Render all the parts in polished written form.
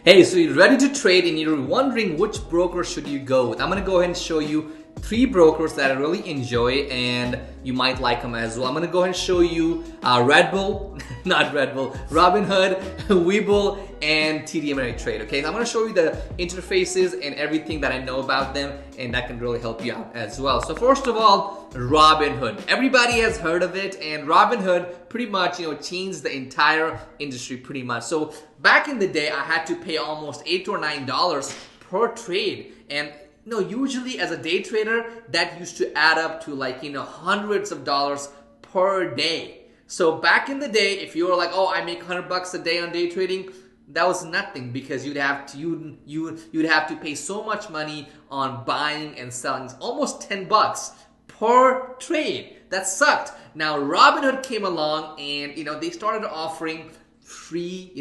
Hey, so you're ready to trade and you're wondering which broker should you go with. I'm gonna go ahead and show you 3 brokers that I really enjoy and you might like them as well. I'm gonna go ahead and show you Webull, not Webull, Robinhood, Webull, and TD Ameritrade. Okay, so I'm gonna show you the interfaces and everything that I know about them, and that can really help you out as well. So first of all, Robinhood. Everybody has heard of it, and Robinhood pretty much changed the entire industry pretty much. So back in the day, I had to pay almost $8 or $9 per trade, and usually as a day trader, that used to add up to hundreds of dollars per day. So back in the day, if you were like, oh, I make $100 a day on day trading, that was nothing, because you'd have to pay so much money on buying and selling. It's almost $10 per trade. That sucked. Now Robinhood came along and they started offering free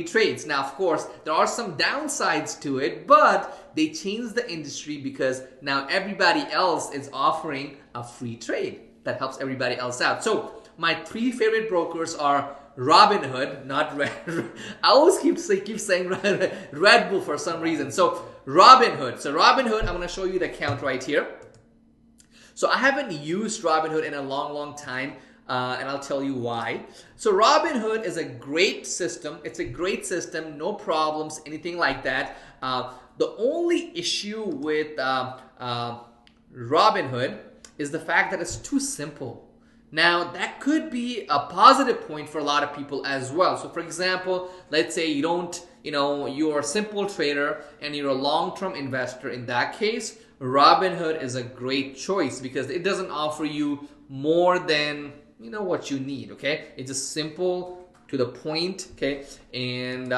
trades. Now, of course, there are some downsides to it, but they changed the industry because now everybody else is offering a free trade that helps everybody else out. So my 3 favorite brokers are Robinhood, not Red. I always keep saying Red Bull for some reason. So Robinhood. I'm going to show you the account right here. So I haven't used Robinhood in a long time. And I'll tell you why. So Robinhood is a great system. It's a great system, no problems, anything like that. The only issue with Robinhood is the fact that it's too simple. Now that could be a positive point for a lot of people as well. So for example, let's say you're a simple trader and you're a long-term investor. In that case, Robinhood is a great choice because it doesn't offer you more than what you need. Okay, it's just simple, to the point. Okay, and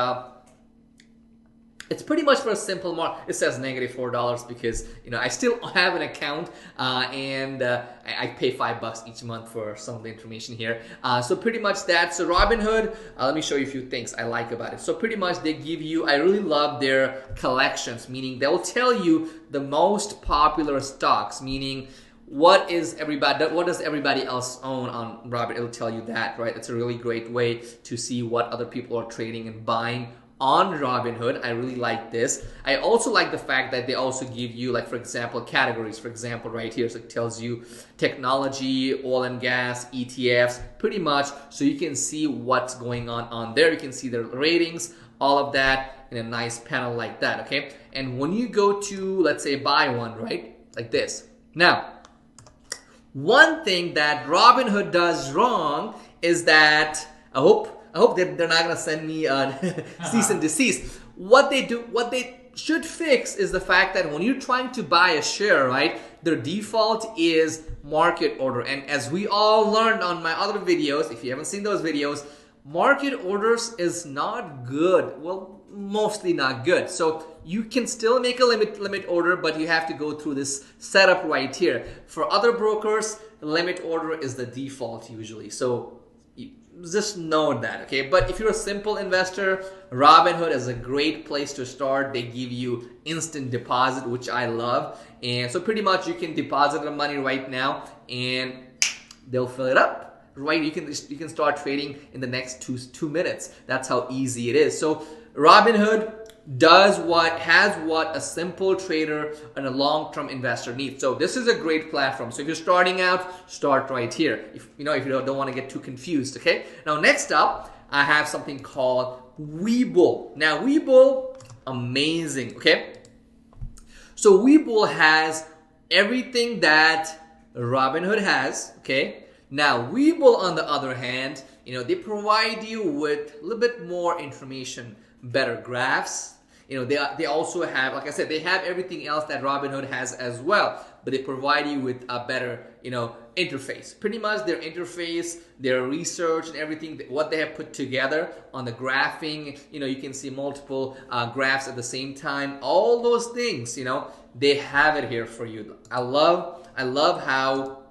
it's pretty much for a simple market. It says -$4 because I still have an account and I pay $5 each month for some of the information here. So pretty much that. So Robinhood, let me show you a few things I like about it. So pretty much they give you, I really love their collections, meaning they'll tell you the most popular stocks, meaning what does everybody else own on Robinhood. It'll tell you that, right? It's a really great way to see what other people are trading and buying on Robinhood. I really like this. I also like the fact that they also give you, like, for example, categories. For example, right here, so it tells you technology, oil and gas, ETFs, pretty much, so you can see what's going on there. You can see their ratings, all of that in a nice panel like that, okay? And when you go to, let's say, buy one, right, like this. Now, one thing that Robinhood does wrong is that, I hope they're not gonna send me cease and desist. What they should fix is the fact that when you're trying to buy a share, right, their default is market order. And as we all learned on my other videos, if you haven't seen those videos, market orders is not good. Well, mostly not good. So you can still make a limit order, but you have to go through this setup right here. For other brokers, limit order is the default usually. So just know that, okay? But if you're a simple investor, Robinhood is a great place to start. They give you instant deposit, which I love. And so pretty much you can deposit the money right now and they'll fill it up. Right, you can start trading in the next 2 minutes. That's how easy it is. So Robinhood does what a simple trader and a long-term investor needs. So this is a great platform. So if you're starting out, start right here. If you don't want to get too confused, okay? Now next up, I have something called Webull. Now Webull, amazing, okay? So Webull has everything that Robinhood has, okay? Now, Webull, on the other hand, they provide you with a little bit more information, better graphs. They also have, like I said, they have everything else that Robinhood has as well, but they provide you with a better, interface. Pretty much their interface, their research and everything, what they have put together on the graphing, you can see multiple graphs at the same time. All those things, they have it here for you. I love how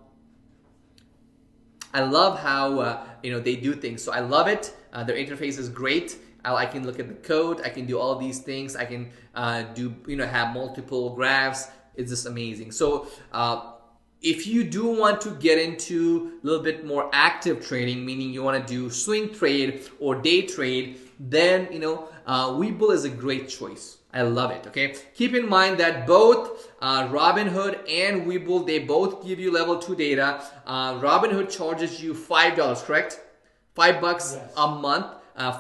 they do things. So I love it. Their interface is great. I can look at the code. I can do all these things. I can have multiple graphs. It's just amazing. So if you do want to get into a little bit more active trading, meaning you want to do swing trade or day trade, then Webull is a great choice. I love it. Okay, keep in mind that both Robinhood and Webull, they both give you level 2 data. Robinhood charges you $5, correct? $5 yes. a month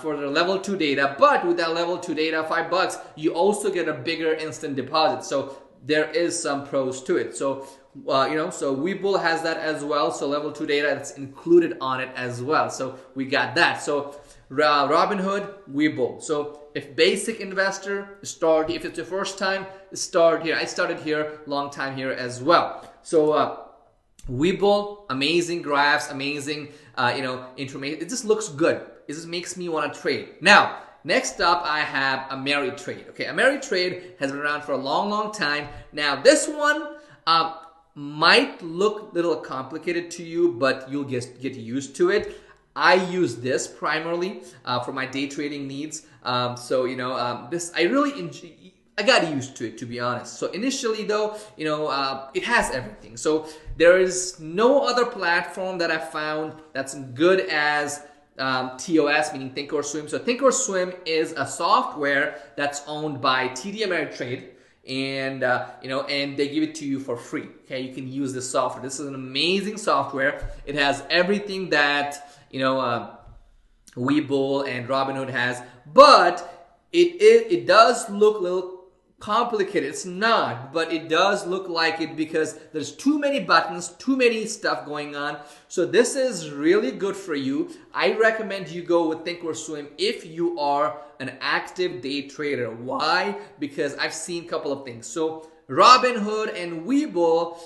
for the level 2 data, but with that level 2 data, $5, you also get a bigger instant deposit. So there is some pros to it. So so Webull has that as well. So level 2 data, it's included on it as well. So we got that. So Robinhood, Webull. So if basic investor, start. If it's your first time, start here. I started here, long time here as well. So Webull, amazing graphs, amazing information. It just looks good. It just makes me want to trade. Now, next up, I have Ameritrade. Okay, Ameritrade has been around for a long time. Now, this one might look a little complicated to you, but you'll get used to it. I use this primarily for my day trading needs. This I really enjoy. I got used to it, to be honest. So initially though, it has everything. So there is no other platform that I found that's good as TOS, meaning thinkorswim. So thinkorswim is a software that's owned by TD Ameritrade, and and they give it to you for free. Okay, you can use this software. This is an amazing software. It has everything that Webull and Robinhood has, but it does look a little complicated. It's not, but it does look like it because there's too many buttons, too many stuff going on. So this is really good for you. I recommend you go with thinkorswim if you are an active day trader. Why? Because I've seen a couple of things. So Robinhood and Webull,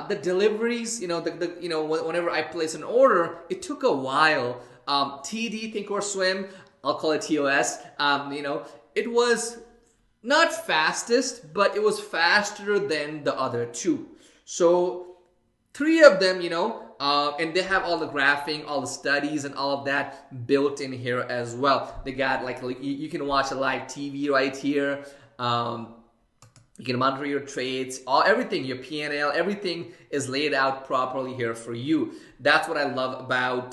the deliveries, whenever I place an order, it took a while. TD, thinkorswim, I'll call it TOS, it was not fastest, but it was faster than the other two. So 3 of them, and they have all the graphing, all the studies and all of that built in here as well. They got like you can watch a live TV right here. You can monitor your trades, everything, your P&L, everything is laid out properly here for you. That's what I love about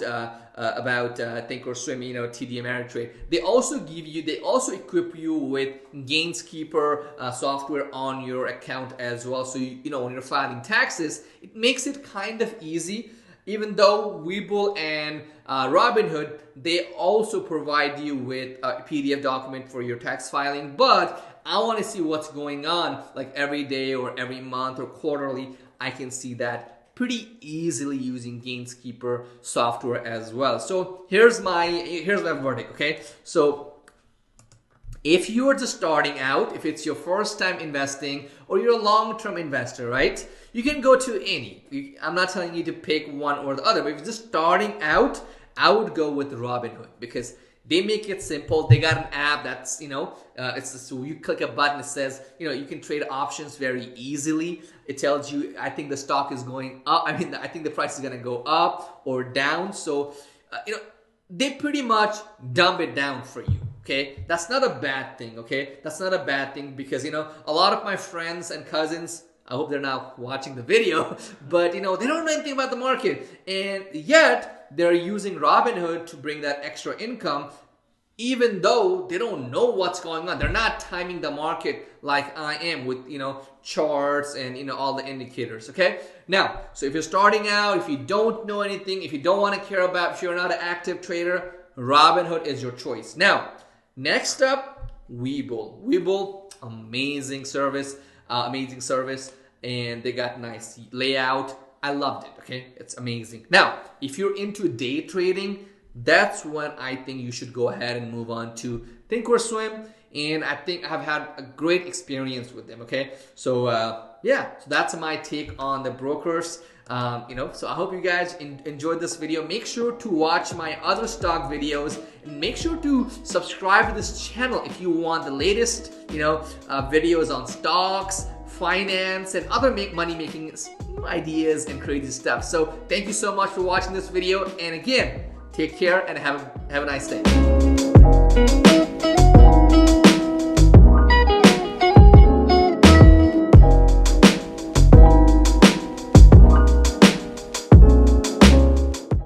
thinkorswim, TD Ameritrade. They also equip you with Gainskeeper software on your account as well. So when you're filing taxes, it makes it kind of easy. Even though Webull and Robinhood, they also provide you with a PDF document for your tax filing, but I want to see what's going on like every day or every month or quarterly. I can see that pretty easily using Gainskeeper software as well. So here's my verdict, okay? So if you are just starting out, if it's your first time investing or you're a long-term investor, right? You can go to any. I'm not telling you to pick one or the other, but if you're just starting out, I would go with Robinhood because they make it simple. They got an app that's, so you click a button, it says, you can trade options very easily. It tells you, I think the stock is going up. I think the price is going to go up or down. So, they pretty much dumb it down for you. Okay, that's not a bad thing. Okay, that's not a bad thing because, a lot of my friends and cousins, I hope they're not watching the video, but they don't know anything about the market, and yet they're using Robinhood to bring that extra income, even though they don't know what's going on. They're not timing the market like I am with charts and all the indicators. Okay, now so if you're starting out, if you don't know anything, if you don't want to care about, if you're not an active trader, Robinhood is your choice. Now next up, Webull, amazing service. And they got nice layout. I loved it. Okay, it's amazing. Now if you're into day trading, that's when I think you should go ahead and move on to thinkorswim, and I think I've had a great experience with them. Okay, so so that's my take on the brokers. So I hope you guys enjoyed this video. Make sure to watch my other stock videos, and make sure to subscribe to this channel if you want the latest videos on stocks, finance, and other money making ideas and crazy stuff. So thank you so much for watching this video, and again, take care and have a nice day.